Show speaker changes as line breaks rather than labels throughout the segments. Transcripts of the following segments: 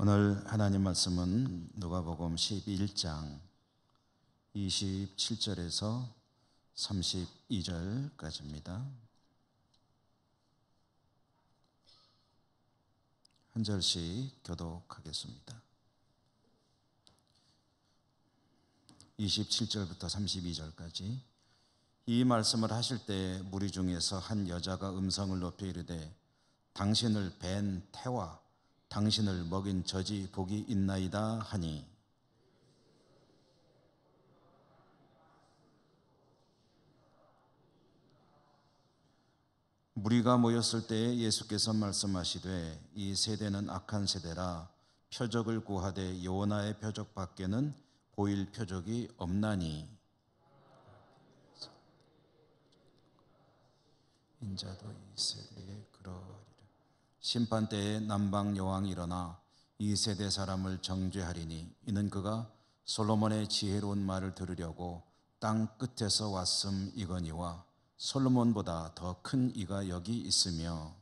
오늘 하나님 말씀은 누가복음 11장 27절에서 32절까지입니다. 한 절씩 교독하겠습니다. 27절부터 32절까지. 이 말씀을 하실 때 무리 중에서 한 여자가 음성을 높여 이르되 당신을 뵌 태와 당신을 먹인 젖이 복이 있나이다 하니, 무리가 모였을 때에 예수께서 말씀하시되 이 세대는 악한 세대라 표적을 구하되 요나의 표적 밖에는 보일 표적이 없나니 인자도 이 세대에 그러하리라. 심판 때에 남방 여왕이 일어나 이 세대 사람을 정죄하리니 이는 그가 솔로몬의 지혜로운 말을 들으려고 땅 끝에서 왔음이거니와 솔로몬보다 더 큰 이가 여기 있으며,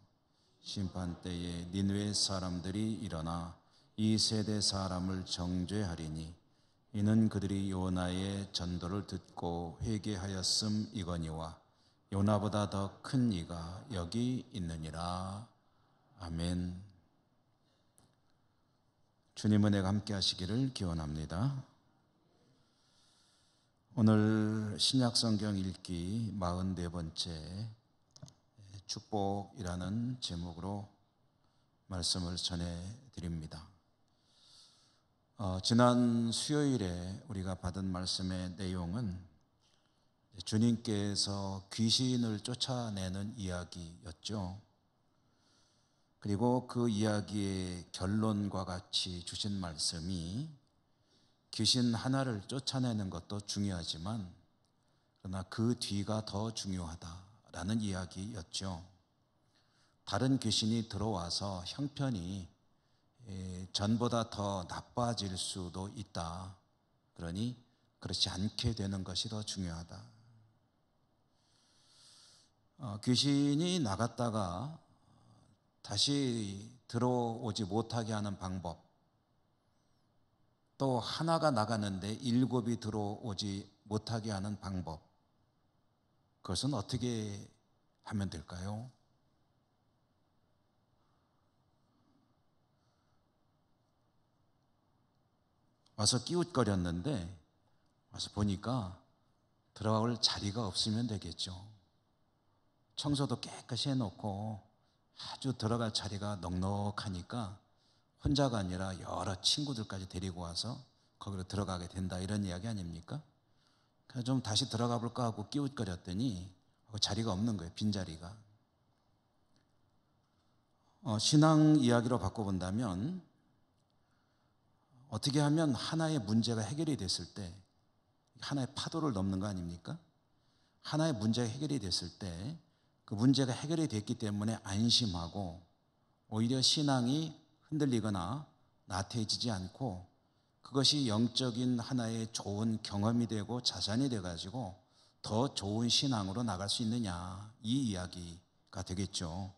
심판 때에 니느웨 사람들이 일어나 이 세대 사람을 정죄하리니 이는 그들이 요나의 전도를 듣고 회개하였음이거니와 요나보다 더 큰 이가 여기 있느니라. 아멘. 주님 은혜가 함께 하시기를 기원합니다. 오늘 신약성경 읽기 44번째 축복이라는 제목으로 말씀을 전해드립니다. 지난 수요일에 우리가 받은 말씀의 내용은 주님께서 귀신을 쫓아내는 이야기였죠. 그리고 그 이야기의 결론과 같이 주신 말씀이 귀신 하나를 쫓아내는 것도 중요하지만 그러나 그 뒤가 더 중요하다라는 이야기였죠. 다른 귀신이 들어와서 형편이 전보다 더 나빠질 수도 있다. 그러니 그렇지 않게 되는 것이 더 중요하다. 귀신이 나갔다가 다시 들어오지 못하게 하는 방법, 또 하나가 나가는데 7이 들어오지 못하게 하는 방법, 그것은 어떻게 하면 될까요? 와서 끼웃거렸는데 와서 보니까 들어갈 자리가 없으면 되겠죠. 청소도 깨끗이 해놓고 아주 들어갈 자리가 넉넉하니까 혼자가 아니라 여러 친구들까지 데리고 와서 거기로 들어가게 된다, 이런 이야기 아닙니까? 그래서 좀 다시 들어가 볼까 하고 끼웃거렸더니 자리가 없는 거예요. 빈자리가. 신앙 이야기로 바꿔본다면 어떻게 하면 하나의 문제가 해결이 됐을 때, 하나의 파도를 넘는 거 아닙니까? 하나의 문제가 해결이 됐을 때 그 문제가 해결이 됐기 때문에 안심하고 오히려 신앙이 흔들리거나 나태해지지 않고 그것이 영적인 하나의 좋은 경험이 되고 자산이 돼가지고 더 좋은 신앙으로 나갈 수 있느냐, 이 이야기가 되겠죠.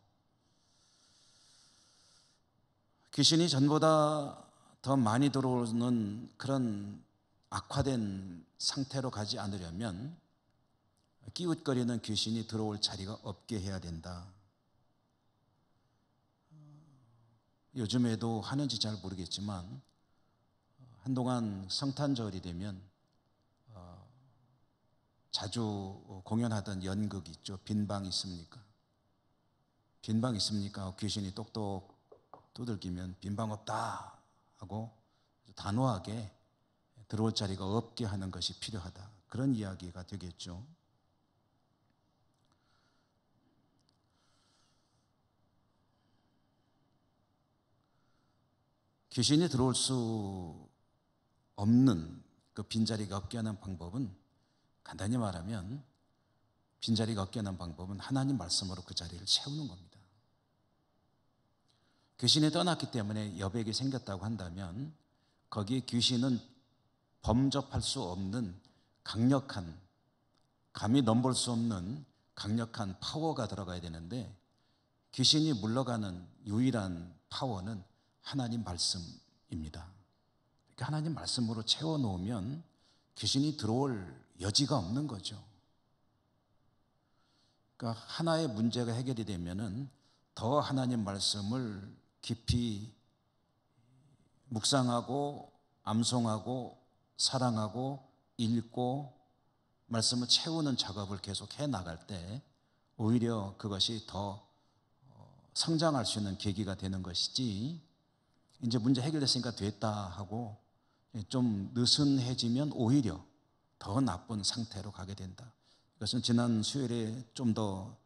귀신이 전보다 더 많이 들어오는 그런 악화된 상태로 가지 않으려면 끼웃거리는 귀신이 들어올 자리가 없게 해야 된다. 요즘에도 하는지 잘 모르겠지만 한동안 성탄절이 되면 자주 공연하던 연극 있죠. 빈방 있습니까? 빈방 있습니까? 귀신이 똑똑 두들기면 빈방 없다 하고 단호하게 들어올 자리가 없게 하는 것이 필요하다, 그런 이야기가 되겠죠. 귀신이 들어올 수 없는 그 빈자리가 없게 하는 방법은, 간단히 말하면 빈자리가 없게 하는 방법은 하나님 말씀으로 그 자리를 채우는 겁니다. 귀신이 떠났기 때문에 여백이 생겼다고 한다면 거기에 귀신은 범접할 수 없는 강력한, 감히 넘볼 수 없는 강력한 파워가 들어가야 되는데 귀신이 물러가는 유일한 파워는 하나님 말씀 그러니까 하나님 말씀으로 채워놓으면 귀신이 들어올 여지가 없는 거죠. 그러니까 하나의 문제가 해결이 되면은 더 하나님 말씀을 깊이 묵상하고 암송하고 사랑하고 읽고 말씀을 채우는 작업을 계속 해 나갈 때 오히려 그것이 더 성장할 수 있는 계기가 되는 것이지, 이제 문제 해결됐으니까 됐다 하고 좀 느슨해지면 오히려 더 나쁜 상태로 가게 된다. 이것은 지난 수요일에 좀 더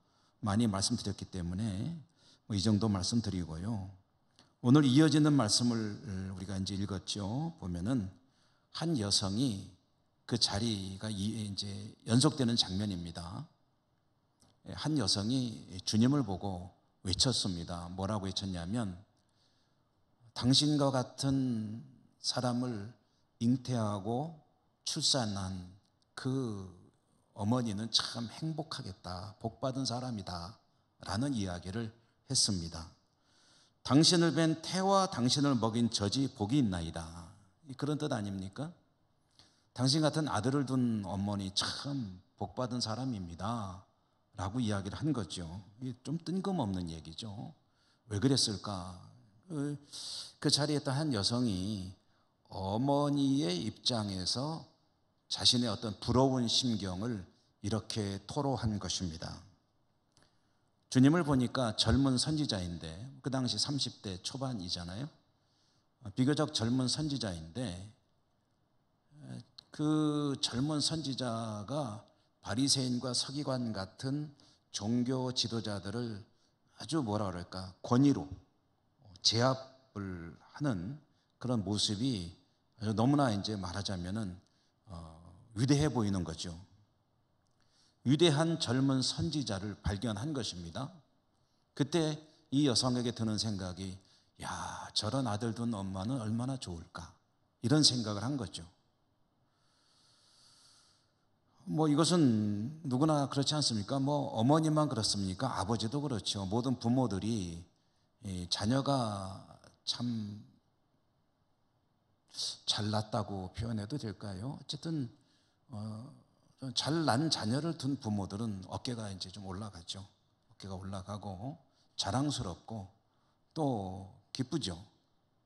많이 말씀드렸기 때문에 이 정도 말씀드리고요. 오늘 이어지는 말씀을 우리가 이제 읽었죠. 보면은 한 여성이 그 자리가 이제 연속되는 장면입니다. 한 여성이 주님을 보고 외쳤습니다. 뭐라고 외쳤냐면, 당신과 같은 사람을 잉태하고 출산한 그 어머니는 참 행복하겠다, 복받은 사람이다 라는 이야기를 했습니다. 당신을 뵌 태와 당신을 먹인 젖이 복이 있나이다, 그런 뜻 아닙니까? 당신 같은 아들을 둔 어머니 참 복받은 사람입니다 라고 이야기를 한 거죠. 좀 뜬금없는 얘기죠. 왜 그랬을까? 그 자리에 있던 한 여성이 어머니의 입장에서 자신의 어떤 부러운 심경을 이렇게 토로한 것입니다. 주님을 보니까 젊은 선지자인데, 그 당시 30대 초반이잖아요. 비교적 젊은 선지자인데, 그 젊은 선지자가 바리새인과 서기관 같은 종교 지도자들을 아주 뭐라 그럴까, 권위로 제압을 하는 그런 모습이 아주 너무나 이제 말하자면은 위대해 보이는 거죠. 위대한 젊은 선지자를 발견한 것입니다. 그때 이 여성에게 드는 생각이, 야, 저런 아들 둔 엄마는 얼마나 좋을까, 이런 생각을 한 거죠. 이것은 누구나 그렇지 않습니까? 어머니만 그렇습니까? 아버지도 그렇죠. 모든 부모들이 자녀가 참 잘났다고 표현해도 될까요? 어쨌든 잘난 자녀를 둔 부모들은 어깨가 이제 좀 올라가죠. 어깨가 올라가고 자랑스럽고 또 기쁘죠.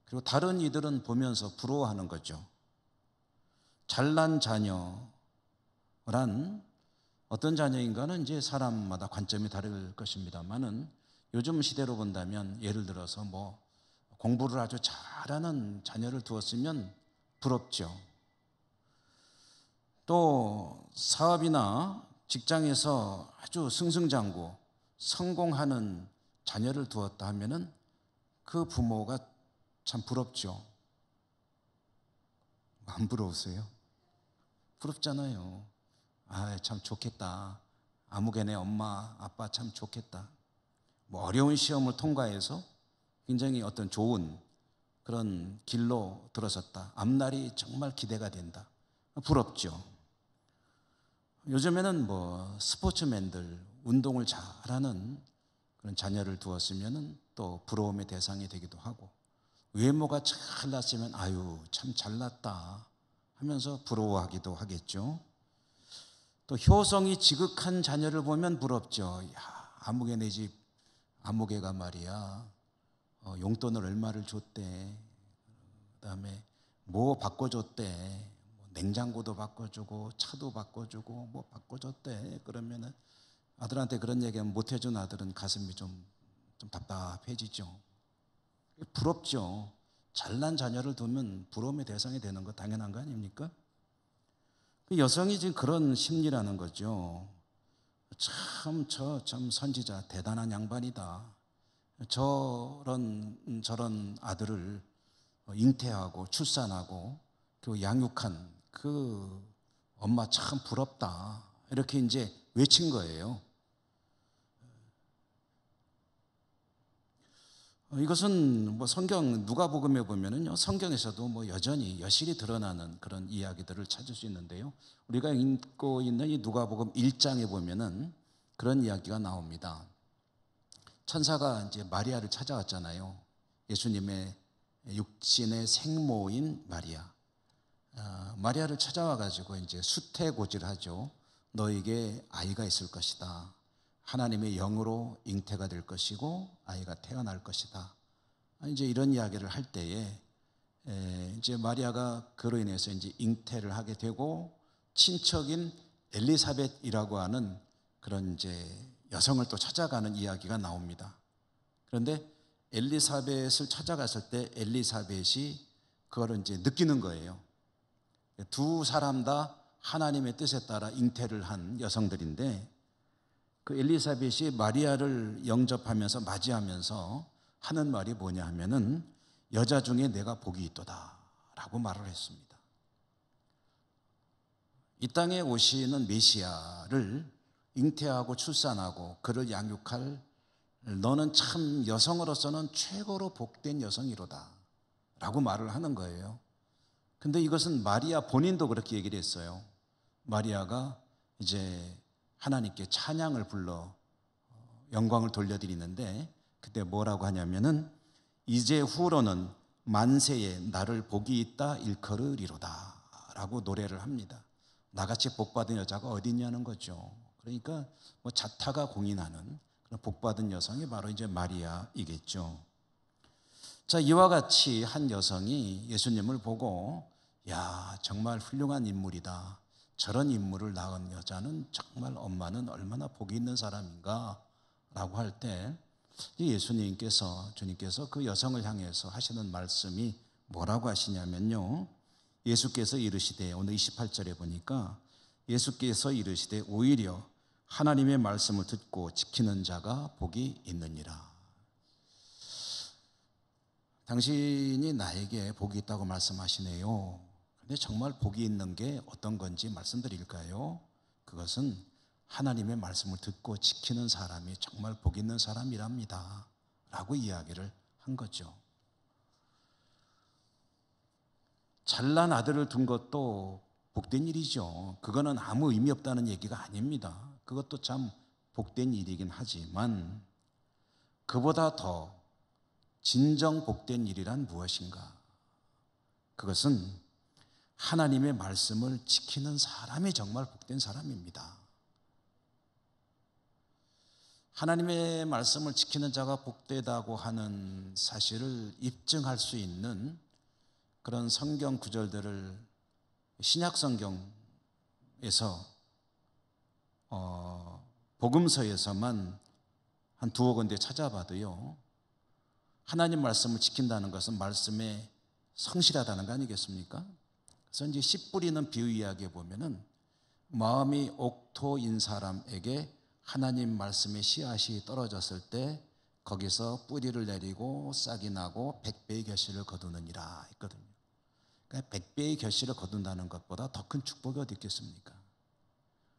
그리고 다른 이들은 보면서 부러워하는 거죠. 잘난 자녀란 어떤 자녀인가는 이제 사람마다 관점이 다를 것입니다만은, 요즘 시대로 본다면 예를 들어서 공부를 아주 잘하는 자녀를 두었으면 부럽죠. 또 사업이나 직장에서 아주 승승장구 성공하는 자녀를 두었다 하면은 그 부모가 참 부럽죠. 안 부러우세요? 부럽잖아요. 아, 참 좋겠다. 아무개네 엄마 아빠 참 좋겠다. 어려운 시험을 통과해서 굉장히 어떤 좋은 그런 길로 들어섰다. 앞날이 정말 기대가 된다. 부럽죠. 요즘에는 스포츠맨들, 운동을 잘하는 그런 자녀를 두었으면 또 부러움의 대상이 되기도 하고, 외모가 잘났으면 아유 참 잘났다 하면서 부러워하기도 하겠죠. 또 효성이 지극한 자녀를 보면 부럽죠. 야, 아무개 내 집 아무개가 말이야 용돈을 얼마를 줬대, 그 다음에 뭐 바꿔줬대, 냉장고도 바꿔주고 차도 바꿔주고 바꿔줬대. 그러면은 아들한테 그런 얘기하면 못해준 아들은 가슴이 좀 답답해지죠. 부럽죠. 잘난 자녀를 두면 부러움의 대상이 되는 거 당연한 거 아닙니까? 그 여성이 지금 그런 심리라는 거죠. 참 선지자 대단한 양반이다. 저런 아들을 잉태하고 출산하고 그 양육한 그 엄마 참 부럽다. 이렇게 이제 외친 거예요. 이것은 성경 누가복음에 보면은요, 성경에서도 여전히 여실히 드러나는 그런 이야기들을 찾을 수 있는데요. 우리가 읽고 있는 이 누가복음 1장에 보면은 그런 이야기가 나옵니다. 천사가 이제 마리아를 찾아왔잖아요. 예수님의 육신의 생모인 마리아. 마리아를 찾아와 가지고 이제 수태고지하죠. 너에게 아이가 있을 것이다. 하나님의 영으로 잉태가 될 것이고 아이가 태어날 것이다. 이제 이런 이야기를 할 때에 이제 마리아가 그로 인해서 이제 잉태를 하게 되고 친척인 엘리사벳이라고 하는 그런 이제 여성을 또 찾아가는 이야기가 나옵니다. 그런데 엘리사벳을 찾아갔을 때 엘리사벳이 그거를 이제 느끼는 거예요. 두 사람 다 하나님의 뜻에 따라 잉태를 한 여성들인데 그 엘리사벳이 마리아를 영접하면서 맞이하면서 하는 말이 뭐냐 하면은 여자 중에 내가 복이 있도다 라고 말을 했습니다. 이 땅에 오시는 메시아를 잉태하고 출산하고 그를 양육할 너는 참 여성으로서는 최고로 복된 여성이로다 라고 말을 하는 거예요. 근데 이것은 마리아 본인도 그렇게 얘기를 했어요. 마리아가 이제 하나님께 찬양을 불러 영광을 돌려드리는데 그때 뭐라고 하냐면은 이제 후로는 만세에 나를 복이 있다 일컬으리로다 라고 노래를 합니다. 나같이 복받은 여자가 어디 있냐는 거죠. 그러니까 뭐 자타가 공인하는 그런 복받은 여성이 바로 이제 마리아이겠죠. 자, 이와 같이 한 여성이 예수님을 보고 야, 정말 훌륭한 인물이다. 저런 인물을 낳은 여자는 정말 엄마는 얼마나 복이 있는 사람인가 라고 할 때 주님께서 그 여성을 향해서 하시는 말씀이 뭐라고 하시냐면요. 예수께서 이르시되 오늘 28절에 보니까 예수께서 이르시되 오히려 하나님의 말씀을 듣고 지키는 자가 복이 있느니라. 당신이 나에게 복이 있다고 말씀하시네요. 근데 정말 복이 있는 게 어떤 건지 말씀드릴까요? 그것은 하나님의 말씀을 듣고 지키는 사람이 정말 복 있는 사람이랍니다 라고 이야기를 한 거죠. 잘난 아들을 둔 것도 복된 일이죠. 그거는 아무 의미 없다는 얘기가 아닙니다. 그것도 참 복된 일이긴 하지만 그보다 더 진정 복된 일이란 무엇인가? 그것은 하나님의 말씀을 지키는 사람이 정말 복된 사람입니다. 하나님의 말씀을 지키는 자가 복되다고 하는 사실을 입증할 수 있는 그런 성경 구절들을 신약 성경에서 복음서에서만 한 두어 군데 찾아봐도요. 하나님 말씀을 지킨다는 것은 말씀에 성실하다는 거 아니겠습니까? 그래서 이제 씨 뿌리는 비유 이야기에 보면은 마음이 옥토인 사람에게 하나님 말씀의 씨앗이 떨어졌을 때 거기서 뿌리를 내리고 싹이 나고 100배의 결실을 거두느니라 했거든요. 그러니까 100배의 결실을 거둔다는 것보다 더 큰 축복이 어디 있겠습니까?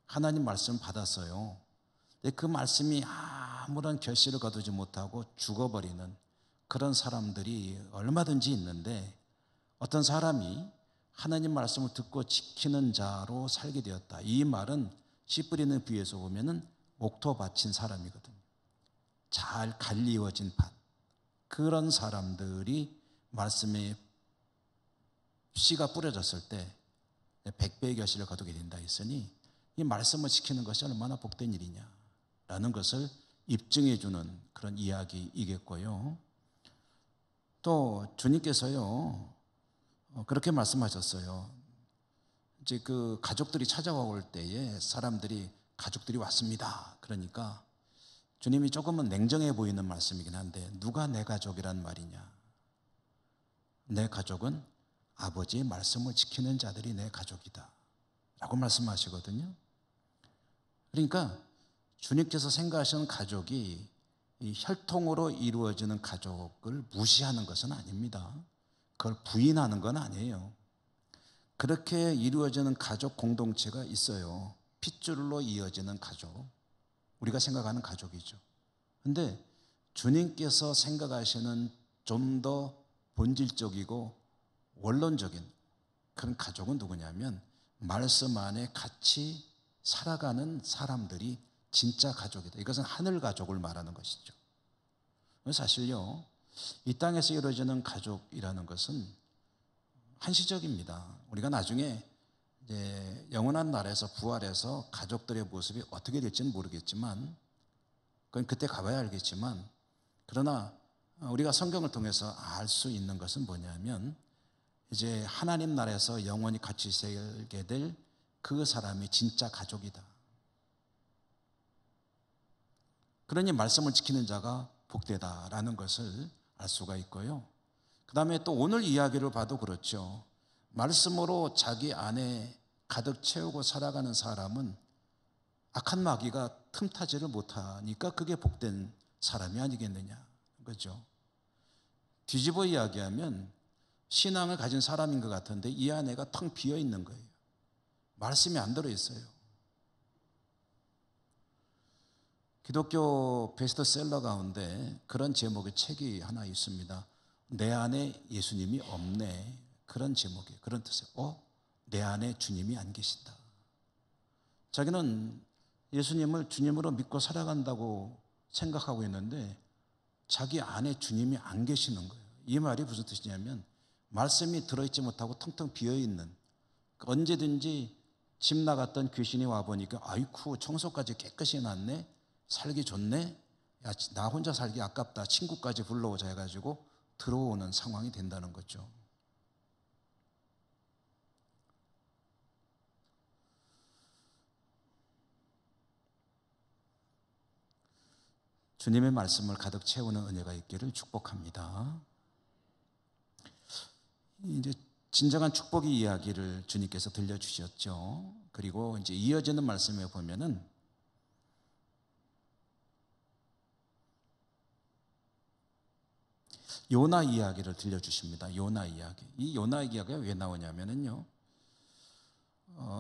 하나님 말씀 받았어요. 근데 그 말씀이 아무런 결실을 거두지 못하고 죽어버리는 그런 사람들이 얼마든지 있는데 어떤 사람이 하나님 말씀을 듣고 지키는 자로 살게 되었다. 이 말은 씨 뿌리는 비유에서 보면은 옥토 밭인 사람이거든요. 잘 갈리워진 밭. 그런 사람들이 말씀에 씨가 뿌려졌을 때 100배의 결실을 거두게 된다 했으니 이 말씀을 지키는 것이 얼마나 복된 일이냐라는 것을 입증해 주는 그런 이야기이겠고요. 또 주님께서요 그렇게 말씀하셨어요. 이제 그 가족들이 찾아올 때에 가족들이 왔습니다. 그러니까 주님이 조금은 냉정해 보이는 말씀이긴 한데 누가 내 가족이란 말이냐? 내 가족은 아버지의 말씀을 지키는 자들이 내 가족이다 라고 말씀하시거든요. 그러니까 주님께서 생각하시는 가족이 이 혈통으로 이루어지는 가족을 무시하는 것은 아닙니다. 그걸 부인하는 건 아니에요. 그렇게 이루어지는 가족 공동체가 있어요. 핏줄로 이어지는 가족. 우리가 생각하는 가족이죠. 그런데 주님께서 생각하시는 좀 더 본질적이고 원론적인 그런 가족은 누구냐면 말씀 안에 같이 살아가는 사람들이 진짜 가족이다. 이것은 하늘 가족을 말하는 것이죠. 사실요 이 땅에서 이루어지는 가족이라는 것은 한시적입니다. 우리가 나중에 이제 영원한 나라에서 부활해서 가족들의 모습이 어떻게 될지는 모르겠지만, 그건 그때 가봐야 알겠지만, 그러나 우리가 성경을 통해서 알 수 있는 것은 뭐냐면, 이제 하나님 나라에서 영원히 같이 살게 될 그 사람이 진짜 가족이다. 그러니 말씀을 지키는 자가 복되다라는 것을 알 수가 있고요. 그 다음에 또 오늘 이야기를 봐도 그렇죠. 말씀으로 자기 안에 가득 채우고 살아가는 사람은 악한 마귀가 틈타지를 못하니까 그게 복된 사람이 아니겠느냐. 그렇죠? 뒤집어 이야기하면 신앙을 가진 사람인 것 같은데 이 안에가 텅 비어 있는 거예요. 말씀이 안 들어있어요. 기독교 베스트셀러 가운데 그런 제목의 책이 하나 있습니다. 내 안에 예수님이 없네. 그런 제목이에요. 그런 뜻이에요. 내 안에 주님이 안 계신다. 자기는 예수님을 주님으로 믿고 살아간다고 생각하고 있는데 자기 안에 주님이 안 계시는 거예요. 이 말이 무슨 뜻이냐면 말씀이 들어있지 못하고 텅텅 비어있는, 언제든지 집 나갔던 귀신이 와보니까 아이쿠 청소까지 깨끗이 해놨네, 살기 좋네, 야, 나 혼자 살기 아깝다, 친구까지 불러오자 해가지고 들어오는 상황이 된다는 거죠. 주님의 말씀을 가득 채우는 은혜가 있기를 축복합니다. 이제 진정한 축복의 이야기를 주님께서 들려주셨죠. 그리고 이제 이어지는 말씀에 보면은 요나 이야기를 들려주십니다. 요나 이야기. 이 요나 이야기가 왜 나오냐면은요,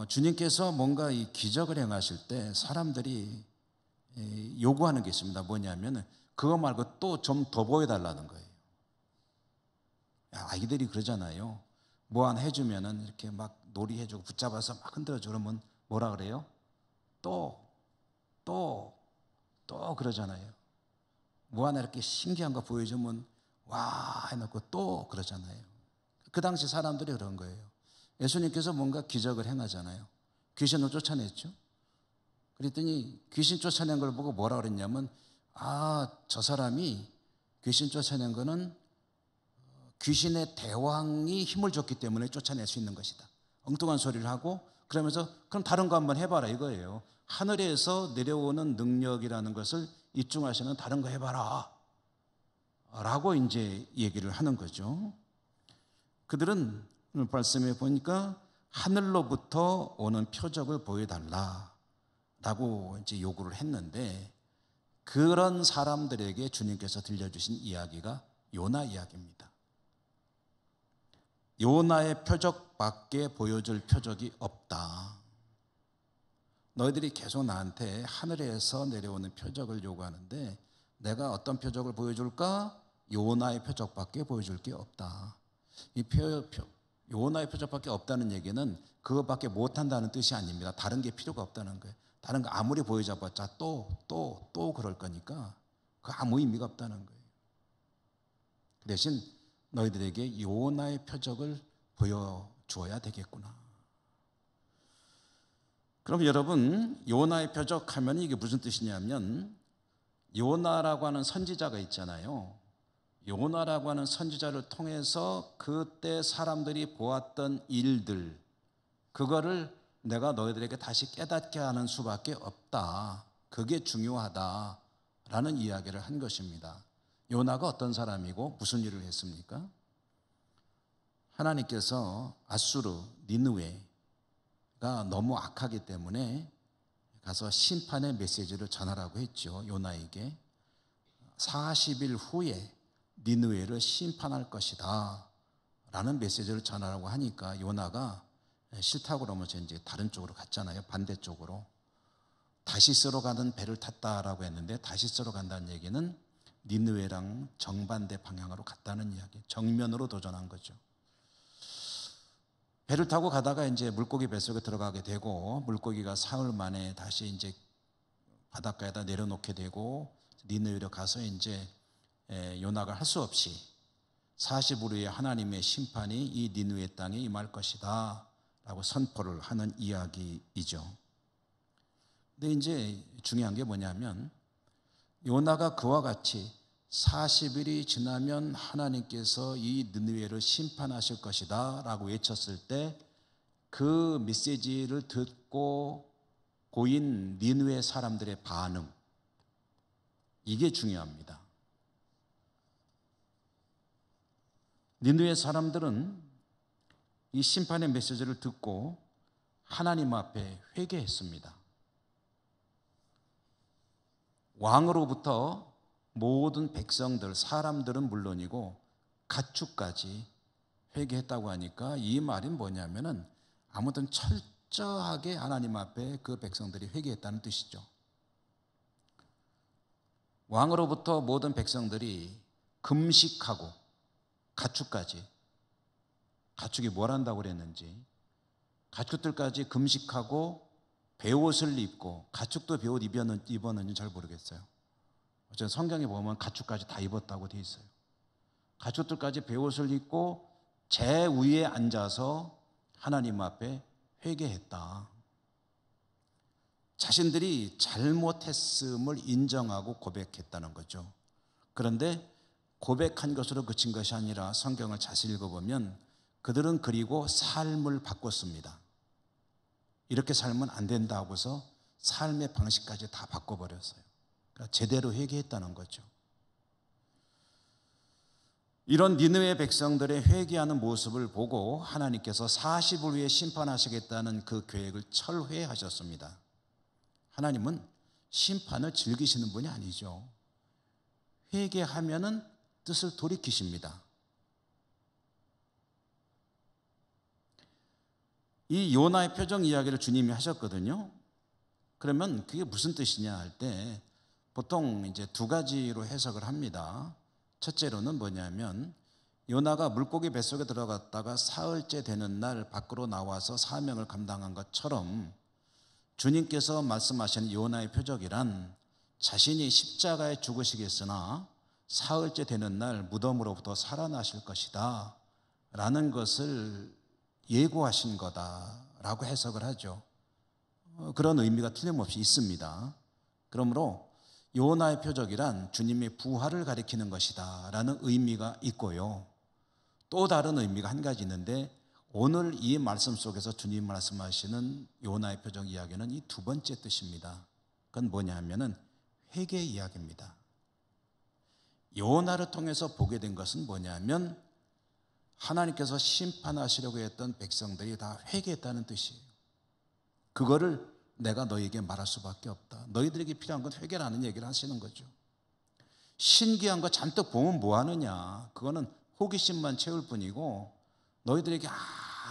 주님께서 뭔가 이 기적을 행하실 때 사람들이 요구하는 게 있습니다. 뭐냐면 그거 말고 또 좀 더 보여달라는 거예요. 아이들이 그러잖아요. 뭐 하나 해주면은 이렇게 막 놀이해주고 붙잡아서 막 흔들어주고 그러면 뭐라 그래요? 또 그러잖아요. 뭐 하나 이렇게 신기한 거 보여주면 와 해놓고 또 그러잖아요. 그 당시 사람들이 그런 거예요. 예수님께서 뭔가 기적을 행하잖아요. 귀신을 쫓아냈죠. 그랬더니 귀신 쫓아낸 걸 보고 뭐라 그랬냐면, 저 사람이 귀신 쫓아낸 거는 귀신의 대왕이 힘을 줬기 때문에 쫓아낼 수 있는 것이다. 엉뚱한 소리를 하고, 그러면서 그럼 다른 거 한번 해봐라 이거예요. 하늘에서 내려오는 능력이라는 것을 입증하시는 다른 거 해봐라 라고 이제 얘기를 하는 거죠. 그들은 말씀해 보니까 하늘로부터 오는 표적을 보여달라 라고 이제 요구를 했는데, 그런 사람들에게 주님께서 들려주신 이야기가 요나 이야기입니다. 요나의 표적밖에 보여줄 표적이 없다. 너희들이 계속 나한테 하늘에서 내려오는 표적을 요구하는데 내가 어떤 표적을 보여줄까? 요나의 표적밖에 보여줄 게 없다. 이 요나의 표적밖에 없다는 얘기는 그것밖에 못한다는 뜻이 아닙니다. 다른 게 필요가 없다는 거예요. 다른 거 아무리 보여줘봤자 또 그럴 거니까 그 아무 의미가 없다는 거예요. 그 대신 너희들에게 요나의 표적을 보여주어야 되겠구나. 그럼 여러분, 요나의 표적 하면 이게 무슨 뜻이냐면, 요나라고 하는 선지자가 있잖아요. 요나라고 하는 선지자를 통해서 그때 사람들이 보았던 일들, 그거를 내가 너희들에게 다시 깨닫게 하는 수밖에 없다. 그게 중요하다라는 이야기를 한 것입니다. 요나가 어떤 사람이고 무슨 일을 했습니까? 하나님께서 아수르, 니느웨가 너무 악하기 때문에 가서 심판의 메시지를 전하라고 했죠. 요나에게 40일 후에 니느웨를 심판할 것이다 라는 메시지를 전하라고 하니까 요나가 싫다고 그러면서 이제 다른 쪽으로 갔잖아요. 반대쪽으로. 다시스로 가는 배를 탔다라고 했는데, 다시스로 간다는 얘기는 니느웨랑 정반대 방향으로 갔다는 이야기, 정면으로 도전한 거죠. 배를 타고 가다가 이제 물고기 뱃속에 들어가게 되고, 물고기가 사흘 만에 다시 이제 바닷가에다 내려놓게 되고, 니느웨로 가서 이제 요나가 할 수 없이 40일 후에 하나님의 심판이 이 니느웨 땅에 임할 것이다 라고 선포를 하는 이야기이죠. 근데 이제 중요한 게 뭐냐면 요나가 그와 같이 40일이 지나면 하나님께서 이 니느웨를 심판하실 것이다 라고 외쳤을 때 그 메시지를 듣고 고인 니느웨 사람들의 반응, 이게 중요합니다. 니느웨 사람들은 이 심판의 메시지를 듣고 하나님 앞에 회개했습니다. 왕으로부터 모든 백성들, 사람들은 물론이고 가축까지 회개했다고 하니까 이 말이 뭐냐면은 아무튼 철저하게 하나님 앞에 그 백성들이 회개했다는 뜻이죠. 왕으로부터 모든 백성들이 금식하고 가축까지, 가축이 뭘 한다고 그랬는지, 가축들까지 금식하고 베옷을 입고, 가축도 베옷 입었는지 잘 모르겠어요. 어쨌든 성경에 보면 가축까지 다 입었다고 되어 있어요. 가축들까지 베옷을 입고 제 위에 앉아서 하나님 앞에 회개했다. 자신들이 잘못했음을 인정하고 고백했다는 거죠. 그런데 고백한 것으로 그친 것이 아니라 성경을 자세히 읽어보면 그들은 그리고 삶을 바꿨습니다. 이렇게 살면 안 된다고 해서 삶의 방식까지 다 바꿔버렸어요. 그러니까 제대로 회개했다는 거죠. 이런 니느웨 백성들의 회개하는 모습을 보고 하나님께서 40일 후에 심판하시겠다는 그 계획을 철회하셨습니다. 하나님은 심판을 즐기시는 분이 아니죠. 회개하면은 뜻을 돌이키십니다. 이 요나의 표정 이야기를 주님이 하셨거든요. 그러면 그게 무슨 뜻이냐 할 때 보통 이제 두 가지로 해석을 합니다. 첫째로는 뭐냐면 요나가 물고기 뱃속에 들어갔다가 사흘째 되는 날 밖으로 나와서 사명을 감당한 것처럼 주님께서 말씀하신 요나의 표적이란 자신이 십자가에 죽으시겠으나 사흘째 되는 날 무덤으로부터 살아나실 것이다 라는 것을 예고하신 거다라고 해석을 하죠. 그런 의미가 틀림없이 있습니다. 그러므로 요나의 표적이란 주님의 부활을 가리키는 것이다 라는 의미가 있고요. 또 다른 의미가 한 가지 있는데 오늘 이 말씀 속에서 주님 말씀하시는 요나의 표적 이야기는 이 두 번째 뜻입니다. 그건 뭐냐 하면은 회개 이야기입니다. 요나를 통해서 보게 된 것은 뭐냐면 하나님께서 심판하시려고 했던 백성들이 다 회개했다는 뜻이에요. 그거를 내가 너희에게 말할 수밖에 없다. 너희들에게 필요한 건 회개라는 얘기를 하시는 거죠. 신기한 거 잔뜩 보면 뭐하느냐. 그거는 호기심만 채울 뿐이고 너희들에게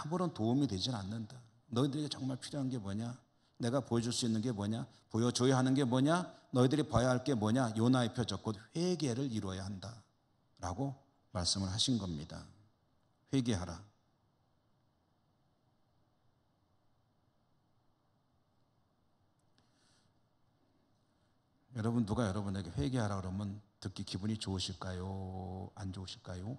아무런 도움이 되진 않는다. 너희들에게 정말 필요한 게 뭐냐? 내가 보여줄 수 있는 게 뭐냐? 보여줘야 하는 게 뭐냐? 너희들이 봐야 할 게 뭐냐? 요나의 표적 곧 회개를 이루어야 한다 라고 말씀을 하신 겁니다. 회개하라. 여러분, 누가 여러분에게 회개하라 그러면 듣기 기분이 좋으실까요? 안 좋으실까요?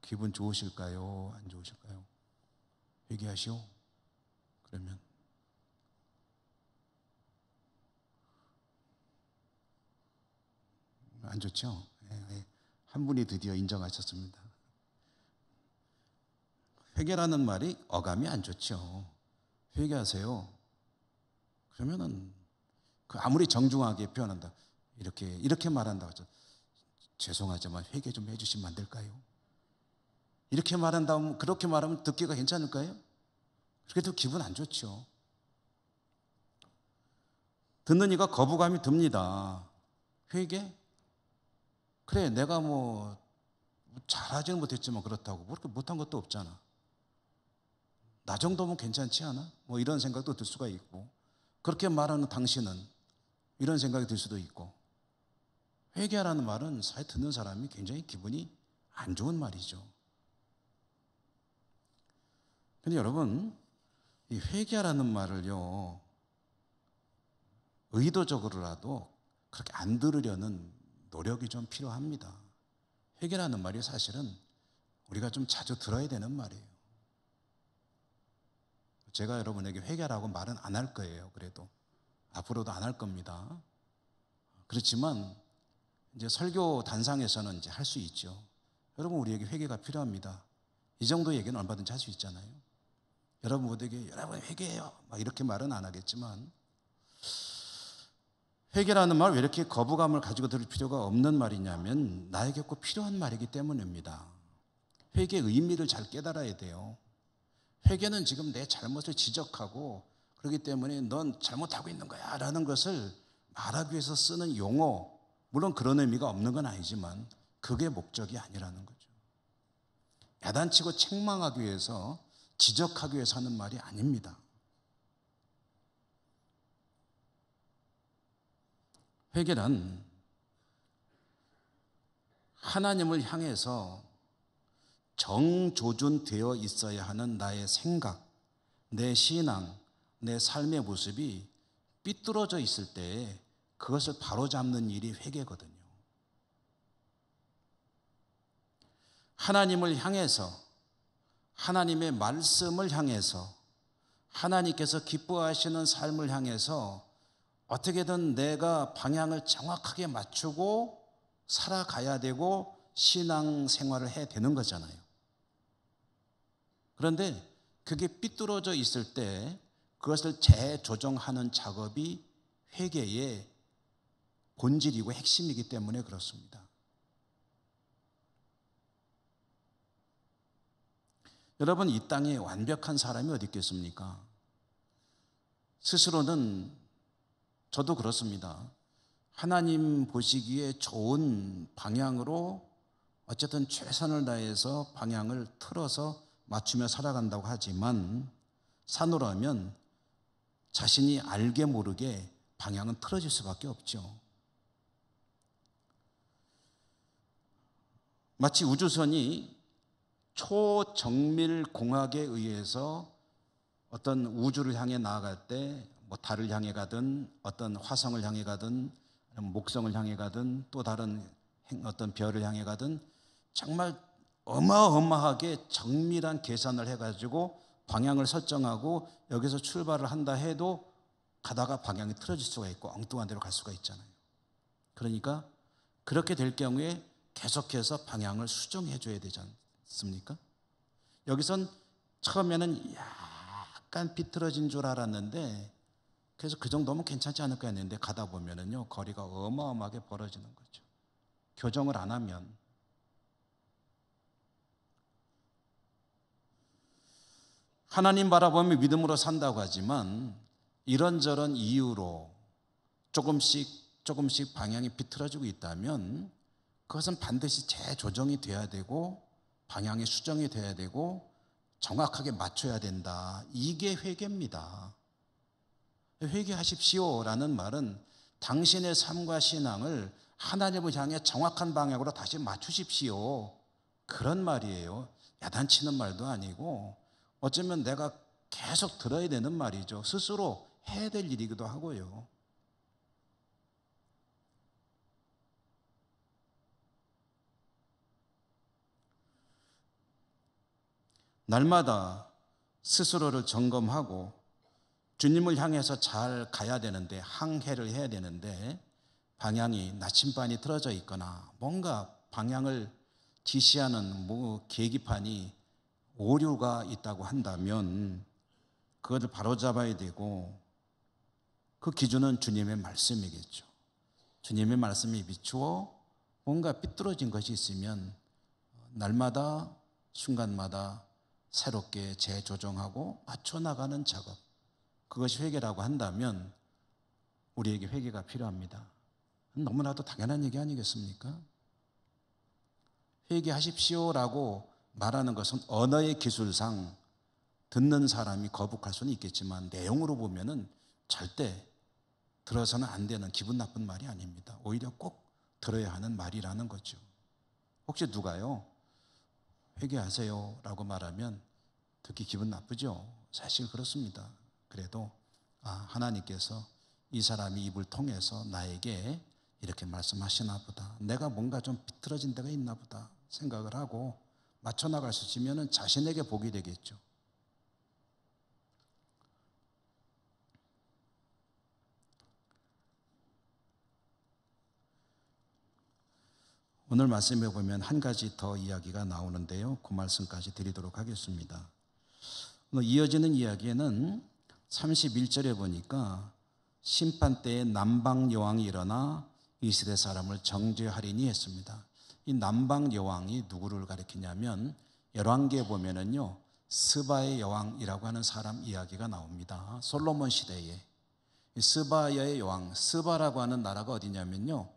기분 좋으실까요? 안 좋으실까요? 회개하시오. 그러면 안 좋죠? 한 분이 드디어 인정하셨습니다. 회개라는 말이 어감이 안 좋죠. 회개하세요. 그러면은 아무리 정중하게 표현한다. 이렇게 말한다고 하죠. 죄송하지만 회개 좀 해주시면 안 될까요? 이렇게 말한다면 그렇게 말하면 듣기가 괜찮을까요? 그래도 기분 안 좋죠. 듣는 이가 거부감이 듭니다. 회개? 그래, 내가 뭐 잘하지는 못했지만 그렇다고 그렇게 못한 것도 없잖아. 나 정도면 괜찮지 않아? 뭐 이런 생각도 들 수가 있고, 그렇게 말하는 당신은 이런 생각이 들 수도 있고, 회개하라는 말은 사실 듣는 사람이 굉장히 기분이 안 좋은 말이죠. 근데 여러분, 이 회개하라는 말을요, 의도적으로라도 그렇게 안 들으려는 노력이 좀 필요합니다. 회개라는 말이 사실은 우리가 좀 자주 들어야 되는 말이에요. 제가 여러분에게 회개라고 말은 안 할 거예요. 그래도 앞으로도 안 할 겁니다. 그렇지만 이제 설교 단상에서는 이제 할 수 있죠. 여러분, 우리에게 회개가 필요합니다. 이 정도 얘기는 얼마든지 할 수 있잖아요. 여러분 모두에게 여러분 회개해요 막 이렇게 말은 안 하겠지만, 회개라는 말 왜 이렇게 거부감을 가지고 들을 필요가 없는 말이냐면 나에게 꼭 필요한 말이기 때문입니다. 회개의 의미를 잘 깨달아야 돼요. 회개는 지금 내 잘못을 지적하고 그렇기 때문에 넌 잘못하고 있는 거야 라는 것을 말하기 위해서 쓰는 용어, 물론 그런 의미가 없는 건 아니지만 그게 목적이 아니라는 거죠. 야단치고 책망하기 위해서, 지적하기 위해서 하는 말이 아닙니다. 회개란 하나님을 향해서 정조준되어 있어야 하는 나의 생각, 내 신앙, 내 삶의 모습이 삐뚤어져 있을 때 그것을 바로잡는 일이 회개거든요. 하나님을 향해서, 하나님의 말씀을 향해서, 하나님께서 기뻐하시는 삶을 향해서 어떻게든 내가 방향을 정확하게 맞추고 살아가야 되고 신앙생활을 해야 되는 거잖아요. 그런데 그게 삐뚤어져 있을 때 그것을 재조정하는 작업이 회개의 본질이고 핵심이기 때문에 그렇습니다. 여러분, 이 땅에 완벽한 사람이 어디 있겠습니까? 스스로는, 저도 그렇습니다. 하나님 보시기에 좋은 방향으로 어쨌든 최선을 다해서 방향을 틀어서 맞추며 살아간다고 하지만 산으로 하면 자신이 알게 모르게 방향은 틀어질 수밖에 없죠. 마치 우주선이 초정밀 공학에 의해서 어떤 우주를 향해 나아갈 때 뭐 달을 향해 가든 어떤 화성을 향해 가든 목성을 향해 가든 또 다른 어떤 별을 향해 가든 정말 어마어마하게 정밀한 계산을 해가지고 방향을 설정하고 여기서 출발을 한다 해도 가다가 방향이 틀어질 수가 있고 엉뚱한 데로 갈 수가 있잖아요. 그러니까 그렇게 될 경우에 계속해서 방향을 수정해 줘야 되지 않습니까? 여기선 처음에는 약간 비틀어진 줄 알았는데 그래서 그 정도면 괜찮지 않을까 했는데 가다 보면은요 거리가 어마어마하게 벌어지는 거죠. 교정을 안 하면. 하나님 바라보며 믿음으로 산다고 하지만 이런저런 이유로 조금씩 방향이 비틀어지고 있다면 그것은 반드시 재조정이 돼야 되고 방향이 수정이 돼야 되고 정확하게 맞춰야 된다. 이게 회개입니다. 회개하십시오라는 말은 당신의 삶과 신앙을 하나님을 향해 정확한 방향으로 다시 맞추십시오. 그런 말이에요. 야단치는 말도 아니고 어쩌면 내가 계속 들어야 되는 말이죠. 스스로 해야 될 일이기도 하고요. 날마다 스스로를 점검하고 주님을 향해서 잘 가야 되는데, 항해를 해야 되는데 방향이 나침반이 틀어져 있거나 뭔가 방향을 지시하는 계기판이 오류가 있다고 한다면 그것을 바로잡아야 되고 그 기준은 주님의 말씀이겠죠. 주님의 말씀에 비추어 뭔가 삐뚤어진 것이 있으면 날마다 순간마다 새롭게 재조정하고 맞춰나가는 작업, 그것이 회개라고 한다면 우리에게 회개가 필요합니다. 너무나도 당연한 얘기 아니겠습니까? 회개하십시오라고 말하는 것은 언어의 기술상 듣는 사람이 거북할 수는 있겠지만 내용으로 보면은 절대 들어서는 안 되는 기분 나쁜 말이 아닙니다. 오히려 꼭 들어야 하는 말이라는 거죠. 혹시 누가요? 회개하세요 라고 말하면 듣기 기분 나쁘죠? 사실 그렇습니다. 그래도 하나님께서 이 사람이 입을 통해서 나에게 이렇게 말씀하시나 보다, 내가 뭔가 좀 비틀어진 데가 있나 보다 생각을 하고 맞춰 나갈 수 있으면 자신에게 복이 되겠죠. 오늘 말씀에 보면 한 가지 더 이야기가 나오는데요, 그 말씀까지 드리도록 하겠습니다. 오늘 이어지는 이야기에는 31절에 보니까 심판 때에 남방 여왕이 일어나 이스라엘 사람을 정죄하리니 했습니다. 이 남방 여왕이 누구를 가리키냐면 열왕기에 보면은요, 스바의 여왕이라고 하는 사람 이야기가 나옵니다. 솔로몬 시대에 스바의 여왕, 스바라고 하는 나라가 어디냐면요,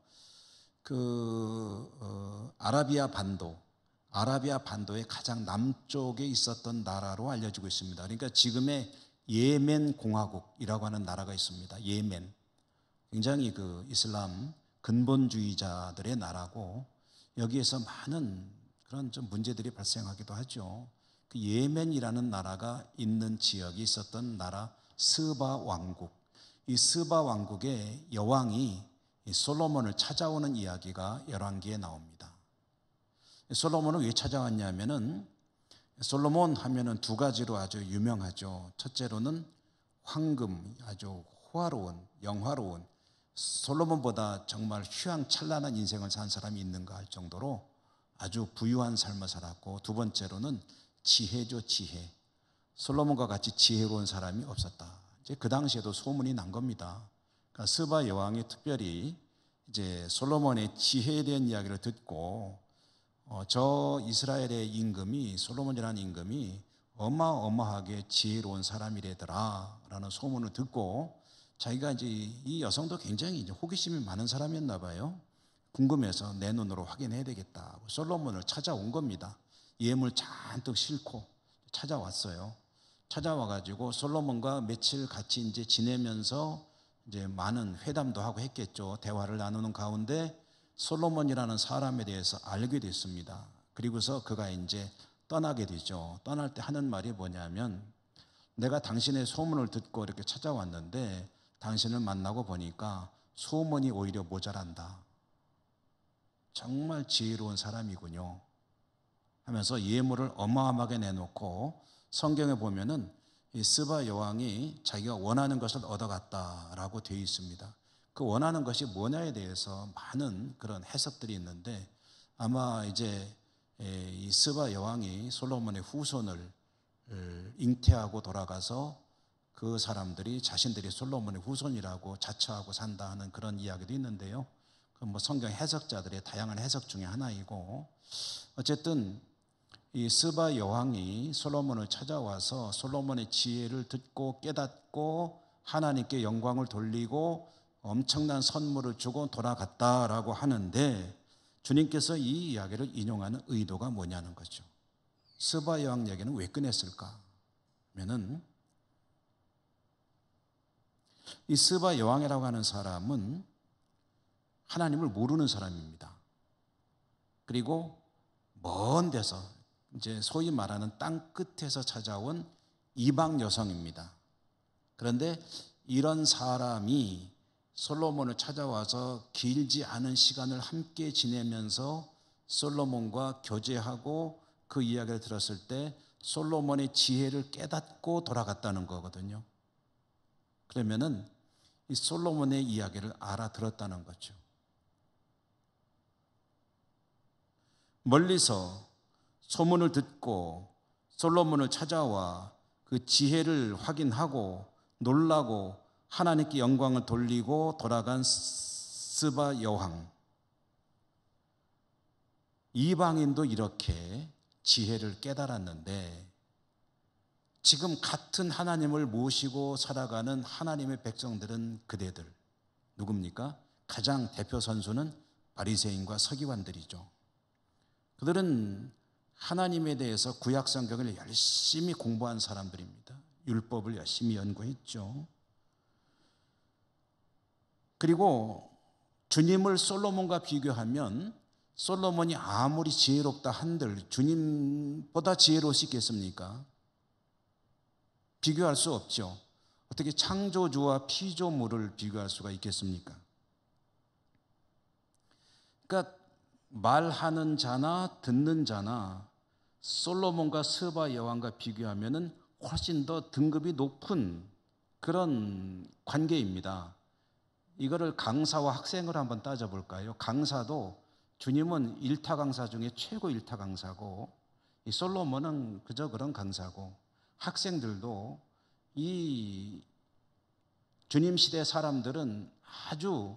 아라비아 반도의 가장 남쪽에 있었던 나라로 알려지고 있습니다. 그러니까 지금의 예멘 공화국이라고 하는 나라가 있습니다. 예멘, 굉장히 이슬람 근본주의자들의 나라고, 여기에서 많은 그런 좀 문제들이 발생하기도 하죠. 그 예멘이라는 나라가 있는 지역이 있었던 나라 스바 왕국, 이 스바 왕국의 여왕이 솔로몬을 찾아오는 이야기가 열왕기에 나옵니다. 솔로몬은 왜 찾아왔냐면은, 솔로몬 하면은 두 가지로 아주 유명하죠. 첫째로는 황금, 아주 호화로운, 영화로운, 솔로몬보다 정말 휘황찬란한 인생을 산 사람이 있는가 할 정도로 아주 부유한 삶을 살았고, 두 번째로는 지혜죠, 지혜. 솔로몬과 같이 지혜로운 사람이 없었다. 이제 그 당시에도 소문이 난 겁니다. 그러니까 스바 여왕이 특별히 이제 솔로몬의 지혜에 대한 이야기를 듣고, 저 이스라엘의 임금이, 솔로몬이라는 임금이 어마어마하게 지혜로운 사람이래더라 라는 소문을 듣고, 자기가 이제 이 여성도 굉장히 이제 호기심이 많은 사람이었나 봐요. 궁금해서 내 눈으로 확인해야 되겠다, 솔로몬을 찾아온 겁니다. 예물 잔뜩 싣고 찾아왔어요. 찾아와가지고 솔로몬과 며칠 같이 이제 지내면서 이제 많은 회담도 하고 했겠죠. 대화를 나누는 가운데 솔로몬이라는 사람에 대해서 알게 됐습니다. 그리고서 그가 이제 떠나게 되죠. 떠날 때 하는 말이 뭐냐면, 내가 당신의 소문을 듣고 이렇게 찾아왔는데 당신을 만나고 보니까 소문이 오히려 모자란다. 정말 지혜로운 사람이군요 하면서 예물을 어마어마하게 내놓고, 성경에 보면은 이 스바 여왕이 자기가 원하는 것을 얻어갔다라고 되어 있습니다. 그 원하는 것이 뭐냐에 대해서 많은 그런 해석들이 있는데, 아마 이제 이 스바 여왕이 솔로몬의 후손을 잉태하고 돌아가서 그 사람들이 자신들이 솔로몬의 후손이라고 자처하고 산다 하는 그런 이야기도 있는데요. 그 뭐 성경 해석자들의 다양한 해석 중에 하나이고, 어쨌든 이 스바 여왕이 솔로몬을 찾아와서 솔로몬의 지혜를 듣고 깨닫고 하나님께 영광을 돌리고 엄청난 선물을 주고 돌아갔다라고 하는데, 주님께서 이 이야기를 인용하는 의도가 뭐냐는 거죠. 스바 여왕 얘기는 왜 꺼냈을까 하면은, 이 스바 여왕이라고 하는 사람은 하나님을 모르는 사람입니다. 그리고 먼 데서, 이제 소위 말하는 땅 끝에서 찾아온 이방 여성입니다. 그런데 이런 사람이 솔로몬을 찾아와서 길지 않은 시간을 함께 지내면서 솔로몬과 교제하고 그 이야기를 들었을 때 솔로몬의 지혜를 깨닫고 돌아갔다는 거거든요. 그러면은 이 솔로몬의 이야기를 알아들었다는 거죠. 멀리서 소문을 듣고 솔로몬을 찾아와 그 지혜를 확인하고 놀라고 하나님께 영광을 돌리고 돌아간 스바 여왕, 이방인도 이렇게 지혜를 깨달았는데, 지금 같은 하나님을 모시고 살아가는 하나님의 백성들은 그대들 누굽니까? 가장 대표 선수는 바리새인과 서기관들이죠. 그들은 하나님에 대해서 구약 성경을 열심히 공부한 사람들입니다. 율법을 열심히 연구했죠. 그리고 주님을 솔로몬과 비교하면 솔로몬이 아무리 지혜롭다 한들 주님보다 지혜로울 수 있겠습니까? 비교할 수 없죠. 어떻게 창조주와 피조물을 비교할 수가 있겠습니까? 그러니까 말하는 자나 듣는 자나 솔로몬과 스바 여왕과 비교하면은 훨씬 더 등급이 높은 그런 관계입니다. 이거를 강사와 학생을 한번 따져볼까요? 강사도 주님은 일타 강사 중에 최고 일타 강사고, 이 솔로몬은 그저 그런 강사고, 학생들도 이 주님 시대 사람들은 아주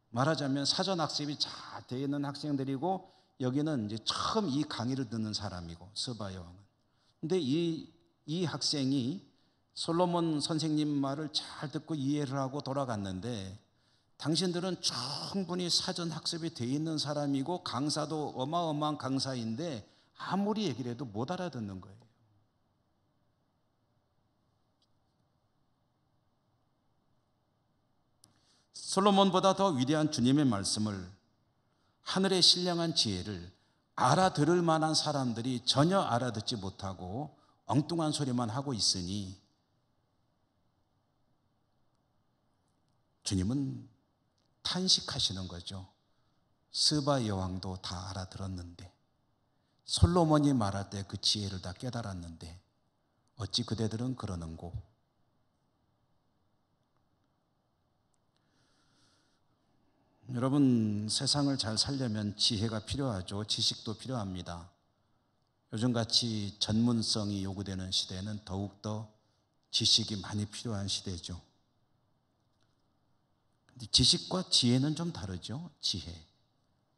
말하자면 사전 학습이 잘 되어 있는 학생들이고, 여기는 이제 처음 이 강의를 듣는 사람이고, 스바 여왕은. 근데 이 학생이 솔로몬 선생님 말을 잘 듣고 이해를 하고 돌아갔는데, 당신들은 충분히 사전 학습이 되어 있는 사람이고 강사도 어마어마한 강사인데 아무리 얘기를 해도 못 알아듣는 거예요. 솔로몬보다 더 위대한 주님의 말씀을, 하늘의 신령한 지혜를 알아들을 만한 사람들이 전혀 알아듣지 못하고 엉뚱한 소리만 하고 있으니 주님은 탄식하시는 거죠. 스바 여왕도 다 알아들었는데, 솔로몬이 말할 때 그 지혜를 다 깨달았는데 어찌 그대들은 그러는고. 여러분, 세상을 잘 살려면 지혜가 필요하죠. 지식도 필요합니다. 요즘같이 전문성이 요구되는 시대에는 더욱더 지식이 많이 필요한 시대죠. 지식과 지혜는 좀 다르죠.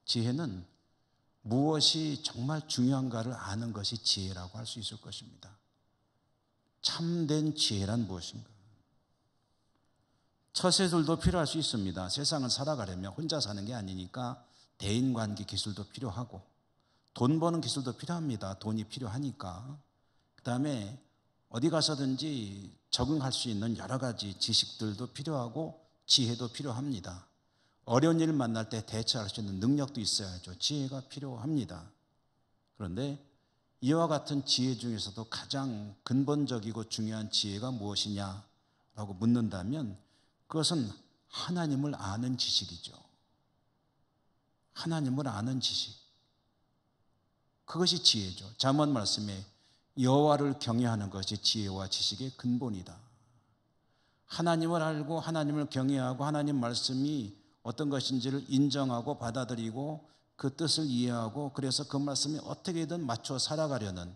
지혜는 무엇이 정말 중요한가를 아는 것이 지혜라고 할 수 있을 것입니다. 참된 지혜란 무엇인가? 처세술도 필요할 수 있습니다. 세상을 살아가려면 혼자 사는 게 아니니까 대인관계 기술도 필요하고, 돈 버는 기술도 필요합니다. 돈이 필요하니까. 그 다음에 어디 가서든지 적응할 수 있는 여러 가지 지식들도 필요하고 지혜도 필요합니다. 어려운 일을 만날 때 대처할 수 있는 능력도 있어야죠. 지혜가 필요합니다. 그런데 이와 같은 지혜 중에서도 가장 근본적이고 중요한 지혜가 무엇이냐라고 묻는다면 그것은 하나님을 아는 지식이죠. 하나님을 아는 지식. 그것이 지혜죠. 잠언 말씀에 여호와를 경외하는 것이 지혜와 지식의 근본이다. 하나님을 알고 하나님을 경외하고 하나님 말씀이 어떤 것인지를 인정하고 받아들이고 그 뜻을 이해하고, 그래서 그 말씀에 어떻게든 맞춰 살아가려는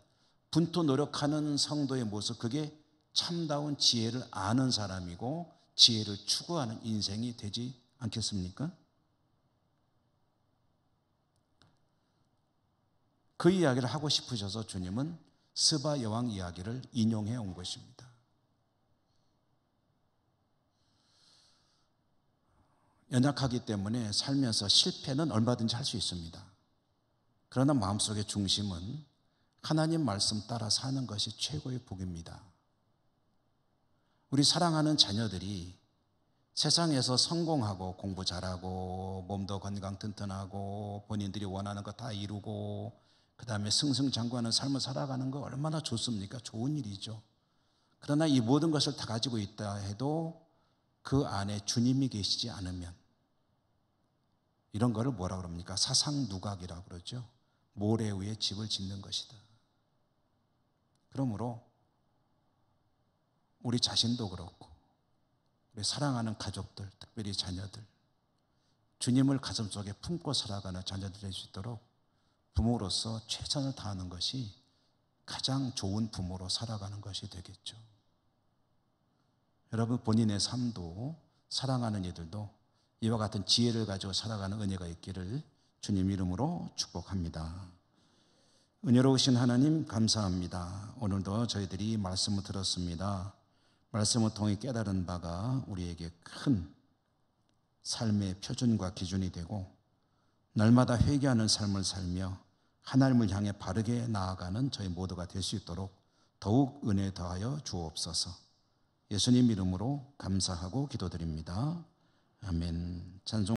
분투 노력하는 성도의 모습, 그게 참다운 지혜를 아는 사람이고 지혜를 추구하는 인생이 되지 않겠습니까? 그 이야기를 하고 싶으셔서 주님은 스바 여왕 이야기를 인용해 온 것입니다. 연약하기 때문에 살면서 실패는 얼마든지 할 수 있습니다. 그러나 마음속의 중심은 하나님 말씀 따라 사는 것이 최고의 복입니다. 우리 사랑하는 자녀들이 세상에서 성공하고 공부 잘하고 몸도 건강 튼튼하고 본인들이 원하는 거 다 이루고 그 다음에 승승장구하는 삶을 살아가는 거 얼마나 좋습니까? 좋은 일이죠. 그러나 이 모든 것을 다 가지고 있다 해도 그 안에 주님이 계시지 않으면, 이런 거를 뭐라 그럽니까? 사상누각이라고 그러죠. 모래 위에 집을 짓는 것이다. 그러므로 우리 자신도 그렇고 우리 사랑하는 가족들, 특별히 자녀들, 주님을 가슴속에 품고 살아가는 자녀들 될 수 있도록 부모로서 최선을 다하는 것이 가장 좋은 부모로 살아가는 것이 되겠죠. 여러분, 본인의 삶도 사랑하는 이들도 이와 같은 지혜를 가지고 살아가는 은혜가 있기를 주님 이름으로 축복합니다. 은혜로우신 하나님 감사합니다. 오늘도 저희들이 말씀을 들었습니다. 말씀을 통해 깨달은 바가 우리에게 큰 삶의 표준과 기준이 되고 날마다 회개하는 삶을 살며 하나님을 향해 바르게 나아가는 저희 모두가 될 수 있도록 더욱 은혜 더하여 주옵소서. 예수님 이름으로 감사하고 기도드립니다. 아멘. 찬송